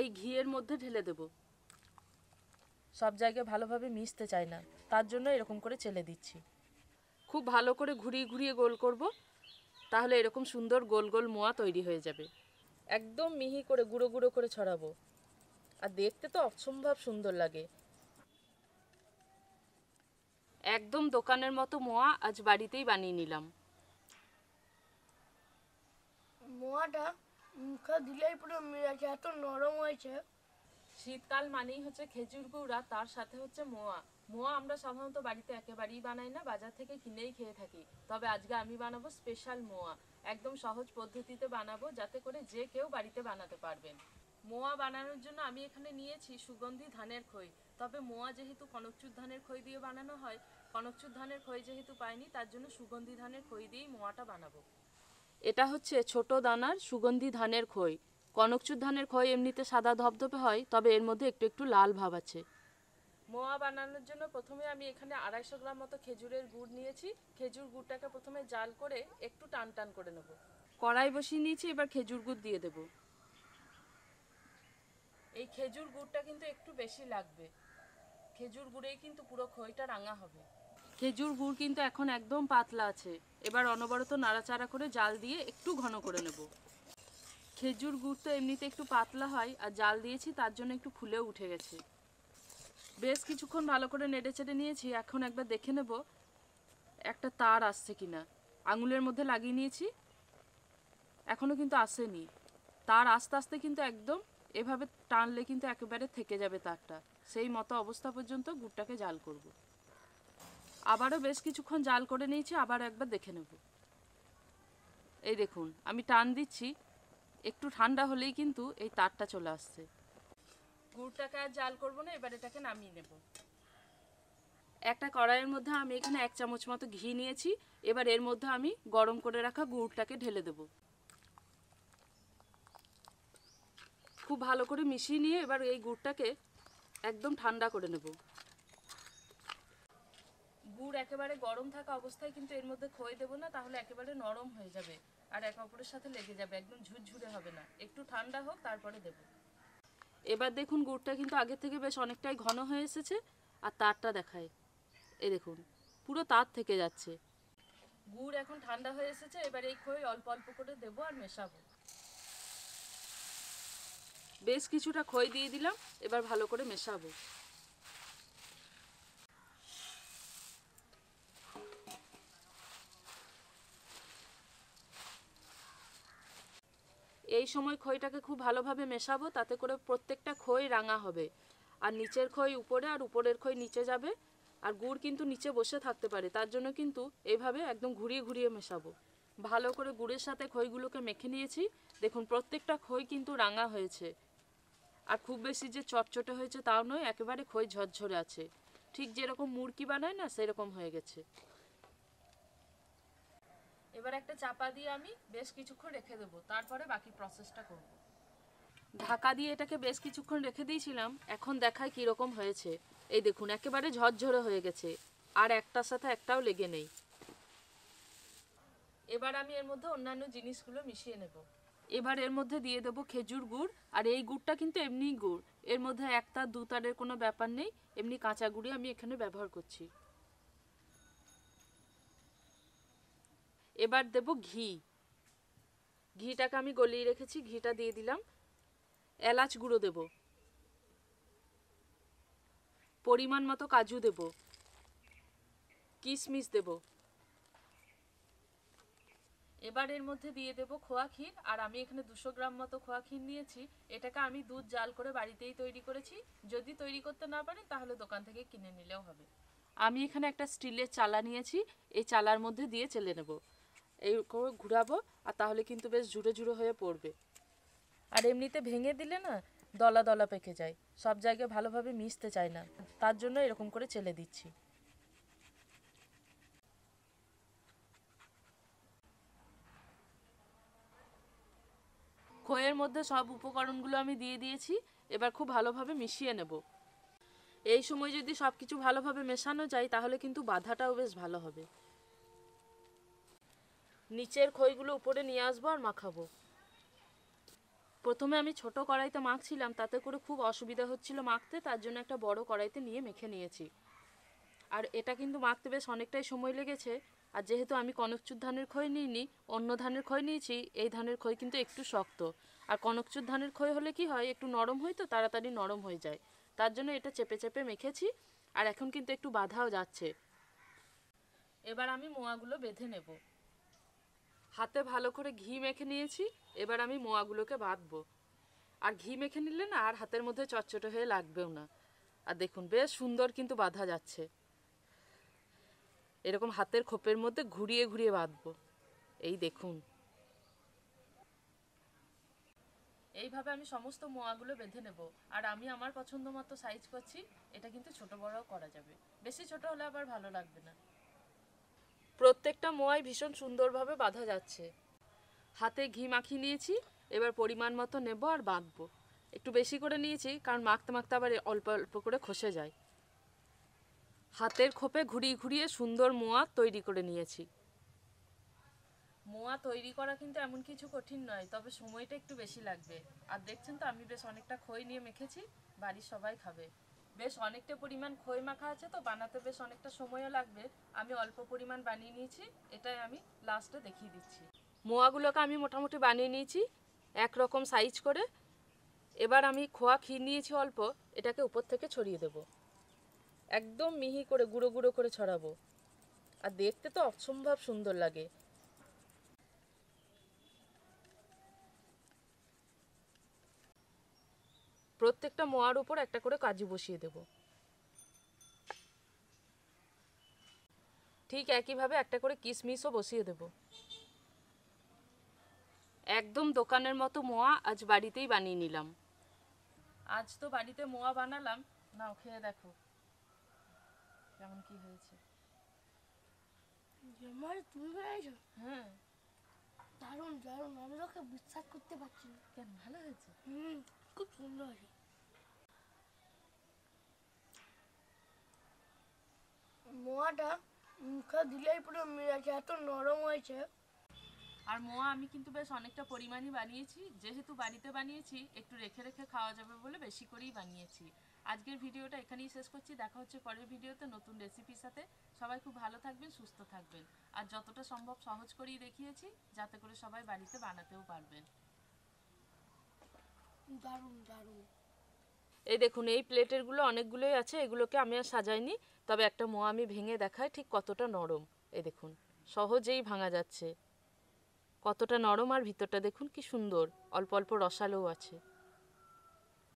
এই ঘিয়ের মধ্যে ঢেলে দেব। সব জায়গায় ভালোভাবে মিশতে চায় না, তার জন্য এরকম করে চেলে দিচ্ছি। খুব ভালো করে ঘুরিয়ে ঘুরিয়ে গোল করব, তাহলে এরকম সুন্দর গোল গোল মোয়া তৈরি হয়ে যাবে। একদম মিহি করে গুঁড়ো গুঁড়ো করে ছড়াবো, আর দেখতে তো অসম্ভব সুন্দর লাগে। একদম দোকানের মতো মোয়া আজ বাড়িতেই বানিয়ে নিলাম। মোয়াটা মুখে দিলেই পুরো মিলেছে, এত নরম হয়েছে। শীতকাল মানেই হচ্ছে খেজুর গুড়, আর তার সাথে হচ্ছে মোয়া। মোয়া আমরা সাধারণত বাড়িতে একেবারেই বানাই না, বাজার থেকে কিনেই খেয়ে থাকি। তবে আজকে আমি বানাবো স্পেশাল মোয়া। একদম সহজ পদ্ধতিতে বানাবো, যাতে করে যে কেউ বাড়িতে বানাতে পারবেন। মোয়া বানানোর জন্য আমি এখানে নিয়েছি সুগন্ধি ধানের খই। তবে মোয়া যেহেতু কনকচুর ধানের খই দিয়ে বানানো হয়, কনকচুর ধানের খই যেহেতু পাইনি, তার জন্য সুগন্ধি ধানের খই দিয়েই মোয়াটা বানাবো। এটা হচ্ছে ছোট দানার সুগন্ধি ধানের খই। কনকচুর ধানের খই এমনিতে সাদা ধবধবে হয়, তবে এর মধ্যে একটু একটু লাল ভাব আছে। মোয়া বানানোর জন্য প্রথমে আমি এখানে 250 গ্রাম মতো খেজুরের গুড় নিয়েছি। খেজুর গুড়টাকে প্রথমে জাল করে একটু টান টান করে নেব। কড়াই বসিয়ে নিয়েছি, এবার খেজুর গুড় দিয়ে দেব। এই খেজুর গুড়টা কিন্তু একটু বেশি লাগবে, খেজুর গুড়েই কিন্তু পুরো খইটা রাঙা হবে। খেজুর গুড় কিন্তু এখন একদম পাতলা আছে, এবার অনবরত নাড়াচাড়া করে জাল দিয়ে একটু ঘন করে নেব। খেজুর গুড় তো এমনিতে একটু পাতলা হয়, আর জাল দিয়েছি তার জন্য একটু ফুলেও উঠে গেছে। বেশ কিছুক্ষণ ভালো করে নেড়ে চেড়ে নিয়েছি, এখন একবার দেখে নেব একটা তার আসছে কিনা। আঙুলের মধ্যে লাগিয়ে নিয়েছি, এখনো কিন্তু আসেনি। তার আস্তে আস্তে কিন্তু একদম এভাবে টানলে কিন্তু একেবারে থেকে যাবে তারটা। সেই মতো অবস্থা পর্যন্ত গুড়টাকে জাল করব। আবারও বেশ কিছুক্ষণ জাল করে নিয়েছি, আবার একবার দেখে নেব। এই দেখুন, আমি টান দিচ্ছি, একটু ঠান্ডা হলেই কিন্তু এই তারটা চলে আসছে। গুড়টাকে আর জাল করবো না, এবার এটাকে নামিয়ে নেব। একটা কড়াইয়ের মধ্যে আমি এখানে 1 চামচ মতো ঘি নিয়েছি। এবার এর মধ্যে আমি গরম করে রাখা গুড়টাকে ঢেলে দেব। খুব ভালো করে মিশিয়ে নিয়ে এবার এই গুড়টাকে একদম ঠান্ডা করে নেব। গুড় একেবারে গরম থাকা অবস্থায় কিন্তু এর মধ্যে খই দেবো না, তাহলে একেবারে নরম হয়ে যাবে আর একে অপরের সাথে লেগে যাবে, একদম ঝুরঝুরে হবে না। একটু ঠান্ডা হোক, তারপরে দেব। এবার দেখুন গুড়টা কিন্তু আগে থেকে বেশ অনেকটাই ঘন হয়ে এসেছে, আর তারটা দেখায়, এই দেখুন পুরো তার থেকে যাচ্ছে। গুড় এখন ঠান্ডা হয়ে এসেছে, এবার এই খই অল্প অল্প করে দেবো আর মেশাবো। বেশ কিছুটা খই দিয়ে দিলাম, এবার ভালো করে মেশাবো। এই সময় খইটাকে খুব ভালোভাবে মেশাবো, তাতে করে প্রত্যেকটা খই রাঙা হবে, আর নিচের খই উপরে আর উপরের খই নিচে যাবে। আর গুড় কিন্তু নিচে বসে থাকতে পারে, তার জন্য কিন্তু এইভাবে একদম ঘুরিয়ে ঘুরিয়ে মেশাবো। ভালো করে গুড়ের সাথে খইগুলোকে মেখে নিয়েছি। দেখুন প্রত্যেকটা খই কিন্তু রাঙা হয়েছে, আর খুব বেশি যে চটচটে হয়েছে তাও নয়, একেবারে খই ঝরঝরে আছে, ঠিক যেরকম মুড়কি বানায় না সেরকম হয়ে গেছে। এবার একটা চাপা দিয়ে আমি বেশ কিছুক্ষণ রেখে দেবো, তারপরে বাকি প্রসেসটা করব। ঢাকা দিয়ে এটাকে বেশ কিছুক্ষণ রেখে দিয়েছিলাম, এখন দেখায় কীরকম হয়েছে। এই দেখুন একেবারে ঝরঝরে হয়ে গেছে, আর একটার সাথে একটাও লেগে নেই। এবার আমি এর মধ্যে অন্যান্য জিনিসগুলো মিশিয়ে নেব। এবার এর মধ্যে দিয়ে দেবো খেজুর গুড়, আর এই গুড়টা কিন্তু এমনি গুড়, এর মধ্যে এক তার দু তারের কোনো ব্যাপার নেই, এমনি কাঁচা গুড়ই আমি এখানে ব্যবহার করছি। এবার দেব ঘি। ঘিটাকে আমি গলিয়ে রেখেছি, ঘিটা দিয়ে দিলাম। এলাচ গুঁড়ো দেব, পরিমাণ মতো কাজু দেব, কিশমিশ দেব। এবার এর মধ্যে দিয়ে দেব খোয়া ক্ষীর, আর আমি এখানে 200 গ্রাম মতো খোয়া ক্ষীর নিয়েছি। এটাকে আমি দুধ জাল করে বাড়িতেই তৈরি করেছি। যদি তৈরি করতে না পারেন তাহলে দোকান থেকে কিনে নিলেও হবে। আমি এখানে একটা স্টিলের চালা নিয়েছি, এই চালার মধ্যে দিয়ে চেলে নেব। এই করে ঘুরাবো, আর তাহলে কিন্তু বেশ ঝুড়ো ঝুড়ো হয়ে পড়বে। আর এমনিতে ভেঙে দিলে না দলা দলা পেকে যায়, সব জায়গায় ভালোভাবে মিশতে চায় না, তার জন্য এরকম করে চেলে দিচ্ছি। খইয়ের মধ্যে সব উপকরণগুলো আমি দিয়ে দিয়েছি, এবার খুব ভালোভাবে মিশিয়ে নেব। এই সময় যদি সব কিছু ভালোভাবে মেশানো যায় তাহলে কিন্তু বাঁধাটাও বেশ ভালো হবে। নিচের খইগুলো উপরে নিয়ে আসবো আর মাখাবো। প্রথমে আমি ছোট কড়াইতে মাখছিলাম, তাতে করে খুব অসুবিধা হচ্ছিল মাখতে, তার জন্য একটা বড় কড়াইতে নিয়ে মেখে নিয়েছি। আর এটা কিন্তু মাখতে বেশ অনেকটাই সময় লেগেছে। আর যেহেতু আমি কনকচুর ধানের খই নিইনি, অন্য ধানের খই নিয়েছি, এই ধানের খই কিন্তু একটু শক্ত। আর কনকচুর ধানের খই হলে কি হয়, একটু নরম হয়, তো তাড়াতাড়ি নরম হয়ে যায়। তার জন্য এটা চেপে চেপে মেখেছি। আর এখন কিন্তু একটু বাঁধাও যাচ্ছে। এবার আমি মোয়াগুলো বেঁধে নেব। হাতে ভালো করে ঘি মেখে নিয়েছি। এবার আমি মোয়াগুলোকে বাঁধবো। আর ঘি মেখে নিলে না আর হাতের মধ্যে চটচটে হয়ে লাগবেও না। আর দেখুন বেশ সুন্দর কিন্তু বাঁধা যাচ্ছে। এরকম হাতের খোপের মধ্যে ঘুরিয়ে ঘুরিয়ে বাঁধবো। এই দেখুন, এইভাবে আমি সমস্ত মোয়াগুলো বেঁধে নেব। আর আমি আমার পছন্দ মতো সাইজ করছি। এটা কিন্তু ছোট বড়ও করা যাবে, বেশি ছোট হলে আবার ভালো লাগবে না। প্রত্যেকটা মোয়াই ভীষণ সুন্দরভাবে বাঁধা যাচ্ছে। হাতে ঘি মাখিয়ে নিয়েছি। এবার পরিমাণ মতো নেব আর বাঁধবো। একটু বেশি করে নিয়েছি, কারণ মাখতে মাখতে আবার অল্প অল্প করে খসে যায়। হাতের খোপে ঘুরিয়ে ঘুরিয়ে সুন্দর মোয়া তৈরি করে নিয়েছি। মোয়া তৈরি করা কিন্তু এমন কিছু কঠিন নয়, তবে সময়টা একটু বেশি লাগবে। আর দেখছেন তো আমি বেশ অনেকটা খই নিয়ে মেখেছি, বাড়ির সবাই খাবে। বেশ অনেকটা পরিমাণ খই মাখা আছে, তো বানাতে বেশ অনেকটা সময়ও লাগবে। আমি অল্প পরিমাণ বানিয়ে নিয়েছি, এটাই আমি লাস্টে দেখিয়ে দিচ্ছি। মোয়াগুলোকে আমি মোটামুটি বানিয়ে নিয়েছি একরকম সাইজ করে। এবার আমি খোয়া ক্ষীর নিয়েছি অল্প, এটাকে উপর থেকে ছড়িয়ে দেব। একদম মিহি করে গুঁড়ো গুঁড়ো করে ছড়াবো। আর দেখতে তো অসম্ভব সুন্দর লাগে। প্রত্যেকটা মোয়ার উপর একটা করে কাজু বসিয়ে দেব। ঠিক একইভাবে একটা করে কিশমিশও বসিয়ে দেব। একদম দোকানের মতো মোয়া আজ বাড়িতেই বানিয়ে নিলাম। আজ তো বাড়িতে মোয়া বানালাম, নাও খেয়ে দেখো কেমন কি হয়েছে। জামাই তুমি বানাইছো? হ্যাঁ। দারুণ দারুণ, আমি তোকে বিশ্বাস করতে পারছি না। কেন, ভালো হয়েছে? খুব সুন্দর হয়েছে। মোয়াটা মুখে দিলেই পুরো মিলেছে, এত নরম হয়েছে। আর মোয়া আমি কিন্তু বেশ অনেকটা পরিমাণই বানিয়েছি। যেহেতু বাড়িতে বানিয়েছি, একটু রেখে রেখে খাওয়া যাবে বলে বেশি করেই বানিয়েছি। আজকের ভিডিওটা এখানেই শেষ করছি। দেখা হচ্ছে পরের ভিডিওতে নতুন রেসিপির সাথে। সবাই খুব ভালো থাকবেন, সুস্থ থাকবেন। আর যতটা সম্ভব সহজ করেই দেখিয়েছি, যাতে করে সবাই বাড়িতে বানাতেও পারবেন। দারুণ দারুণ। এই দেখুন, এই প্লেটেরগুলো অনেকগুলোই আছে, এগুলোকে আমি আর সাজাইনি। তবে একটা মোয়া আমি ভেঙে দেখাই ঠিক কতটা নরম। এই দেখুন, সহজেই ভাঙা যাচ্ছে। কতটা নরম, আর ভিতরটা দেখুন কি সুন্দর, অল্প অল্প রসালোও আছে।